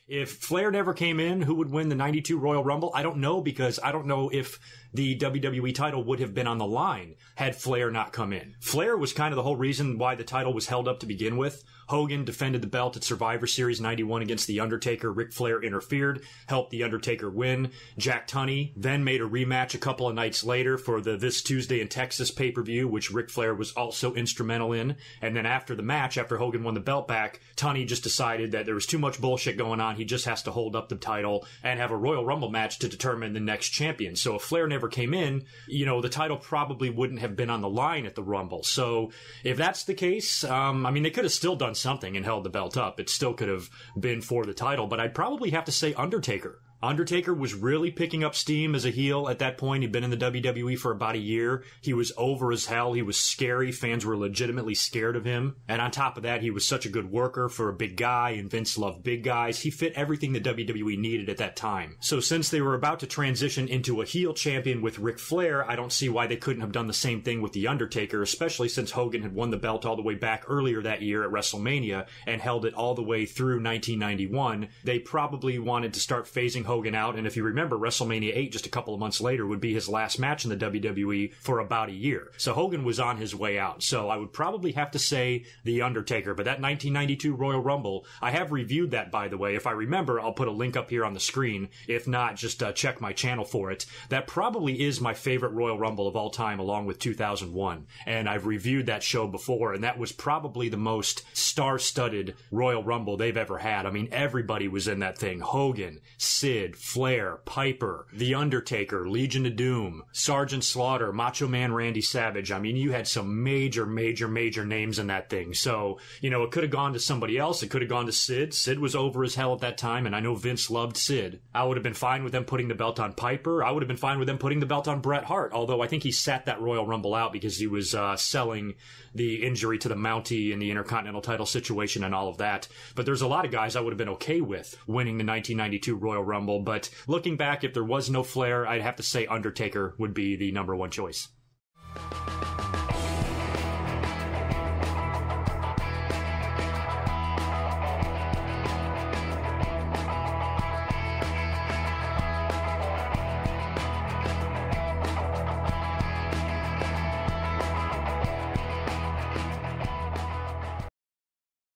If Flair never came in, who would win the 92 Royal Rumble? I don't know, because I don't know if the WWE title would have been on the line had Flair not come in. Flair was kind of the whole reason why the title was held up to begin with. Hogan defended the belt at Survivor Series 91 against The Undertaker. Ric Flair interfered, helped The Undertaker win. Jack Tunney then made a rematch a couple of nights later for the This Tuesday in Texas pay-per-view, which Ric Flair was also instrumental in. And then after the match, after Hogan won the belt back, Tunney just decided that there was too much bullshit going on. He just has to hold up the title and have a Royal Rumble match to determine the next champion. So if Flair never came in, the title probably wouldn't have been on the line at the Rumble. So if that's the case, they could have still done something and held the belt up. It still could have been for the title, but I'd probably have to say Undertaker. Undertaker was really picking up steam as a heel at that point. He'd been in the WWE for about a year. He was over as hell. He was scary. Fans were legitimately scared of him. And on top of that, he was such a good worker for a big guy, and Vince loved big guys. He fit everything the WWE needed at that time. So since they were about to transition into a heel champion with Ric Flair, I don't see why they couldn't have done the same thing with The Undertaker, especially since Hogan had won the belt all the way back earlier that year at WrestleMania and held it all the way through 1991. They probably wanted to start phasing Hogan out, and if you remember, WrestleMania 8 just a couple of months later would be his last match in the WWE for about a year. So Hogan was on his way out. So I would probably have to say The Undertaker. But that 1992 Royal Rumble, I have reviewed that, by the way. If I remember, I'll put a link up here on the screen. If not, just check my channel for it. That probably is my favorite Royal Rumble of all time, along with 2001. And I've reviewed that show before, and that was probably the most star-studded Royal Rumble they've ever had. I mean, everybody was in that thing. Hogan, Sid, Flair, Piper, The Undertaker, Legion of Doom, Sergeant Slaughter, Macho Man Randy Savage. I mean, you had some major names in that thing. So, it could have gone to somebody else. It could have gone to Sid. Sid was over as hell at that time, and I know Vince loved Sid. I would have been fine with them putting the belt on Piper. I would have been fine with them putting the belt on Bret Hart, although I think he sat that Royal Rumble out because he was selling the injury to the Mountie and the Intercontinental title situation and all of that. But there's a lot of guys I would have been okay with winning the 1992 Royal Rumble. But looking back, if there was no Flair, I'd have to say Undertaker would be the number one choice.